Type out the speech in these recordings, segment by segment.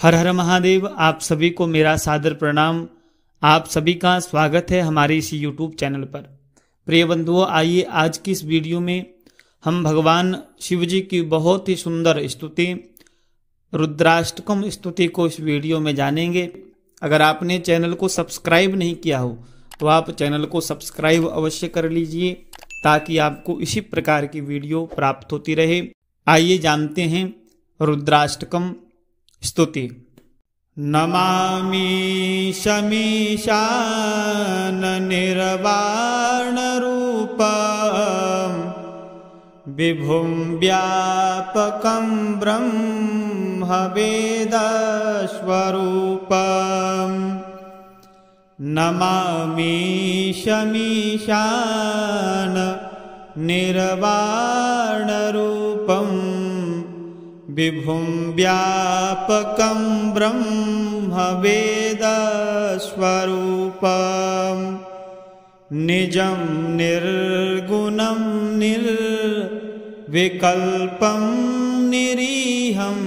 हर हर महादेव। आप सभी को मेरा सादर प्रणाम। आप सभी का स्वागत है हमारे इस YouTube चैनल पर। प्रिय बंधुओं, आइए आज की इस वीडियो में हम भगवान शिव जी की बहुत ही सुंदर स्तुति रुद्राष्टकम स्तुति को इस वीडियो में जानेंगे। अगर आपने चैनल को सब्सक्राइब नहीं किया हो तो आप चैनल को सब्सक्राइब अवश्य कर लीजिए ताकि आपको इसी प्रकार की वीडियो प्राप्त होती रहे। आइए जानते हैं रुद्राष्टकम स्तुति। नमामि शमीशान निर्वाण रूपं विभुं व्यापकं ब्रह्म वेदस्वरूपं। नमामि शमीशान निर्वाण रूपं विभुं व्यापकं ब्रह्म वेदस्वरूपं। निजं निर्गुणं निर्विकल्पं निरीहं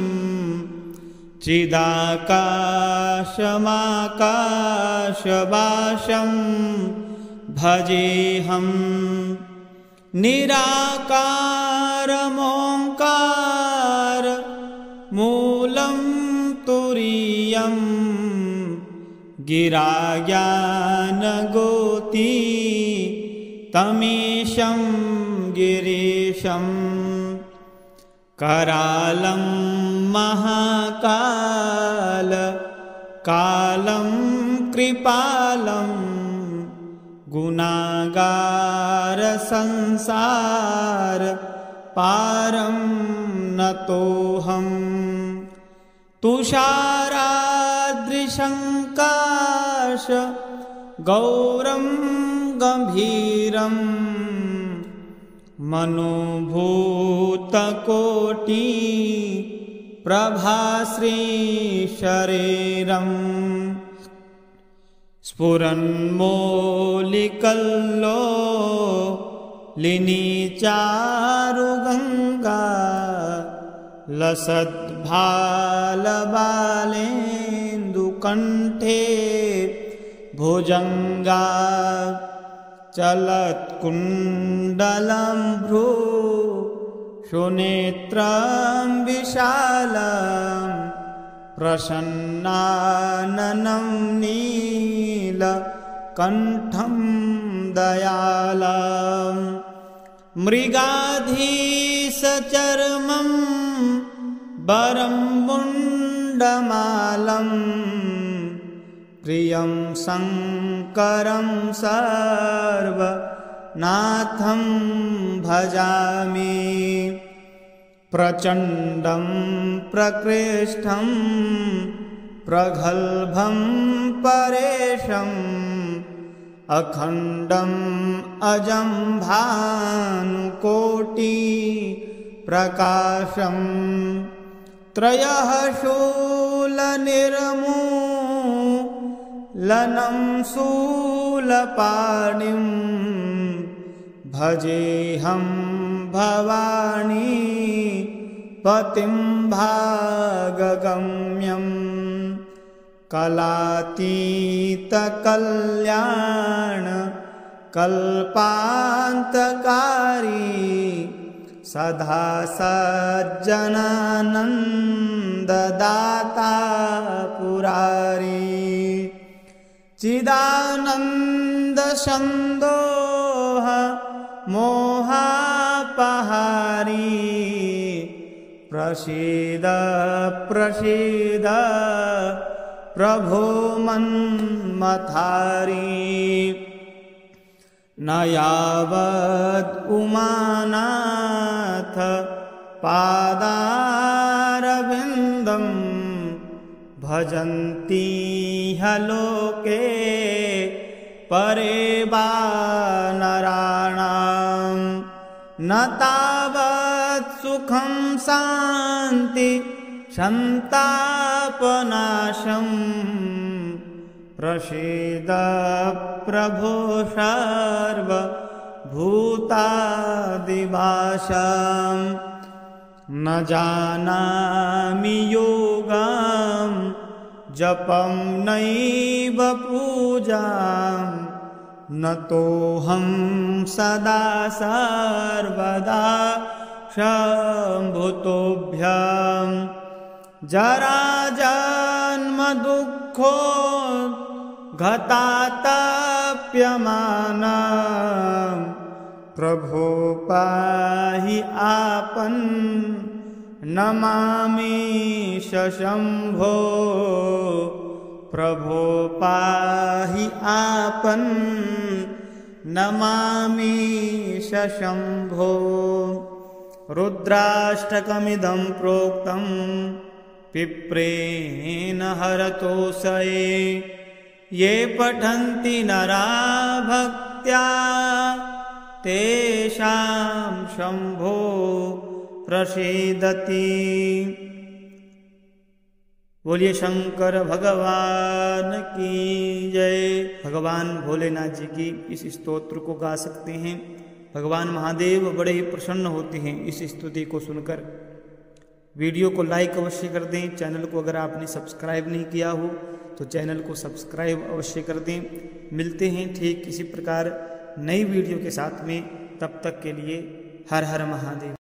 चिदाकाशमाकाशवासं भजेऽहं। निराकारमोङ्कार मूलं तुरीयं गिराज्ञानगोती तमीशं गिरीशं। करालं महाकाल कालं कृपालं गुणागार संसार पारं नतोऽहं। तुषाराद्रिशङ्काश गौरं गम्भीरं मनोभूतकोटि प्रभाश्री शरीरम्। स्फुरन्मौलिकल्लोलिनीचारुगङ्गा लसद्भालबालेन्दुकण्ठे भुजङ्गा। चलत्कुण्डलं भ्रू सुनेत्रं विशालं प्रसन्नाननं नीलकण्ठं दयालं। मृगाधीशचर्मं वरं मुण्डमालं प्रियं शङ्करं सर्वनाथं भजामि। प्रचण्डं प्रकृष्टं प्रगल्भं परेशम् अखण्डम् अजं भानुकोटि प्रकाशम्। त्रयः शूलनिर्मूलनं शूलपाणिं भजेऽहं भवानी पतिं भागगम्यं। कलातीतकल्याण कल्पान्तकारी सदा सज्जनानन्ददाता पुरारी। चिदानन्दसन्दोह मोहापहारी प्रसीद प्रसीद प्रभो मन्मथारी। न यावद् उमानाथ पादारविन्दं भजन्ति लोके परे वा नराणां। न तावत् सुखं शान्ति सन्तापनाशं प्रसीद प्रभो सर्वभूतादिवासं। न जानामि योगं जपं नैव पूजां न तोऽहं सदा सर्वदा शम्भुतोभ्यं जराजन्म दुःखो घतातप्यमाना प्रभो पाहि आपन् नमामि शम्भो प्रभो पाहि आपन् नमामि शम्भो। रुद्राष्टकमिदं प्रोक्तं पिप्रेण हरतोषये ये पठन्ति नरा भक्त्या तेषां शम्भो प्रसीदति। बोलिए शंकर भगवान की जय। भगवान भोलेनाथ जी की इस स्तोत्र को गा सकते हैं। भगवान महादेव बड़े ही प्रसन्न होते हैं इस स्तुति को सुनकर। वीडियो को लाइक अवश्य कर दें। चैनल को अगर आपने सब्सक्राइब नहीं किया हो तो चैनल को सब्सक्राइब अवश्य कर दें। मिलते हैं ठीक इसी प्रकार नई वीडियो के साथ में। तब तक के लिए हर हर महादेव।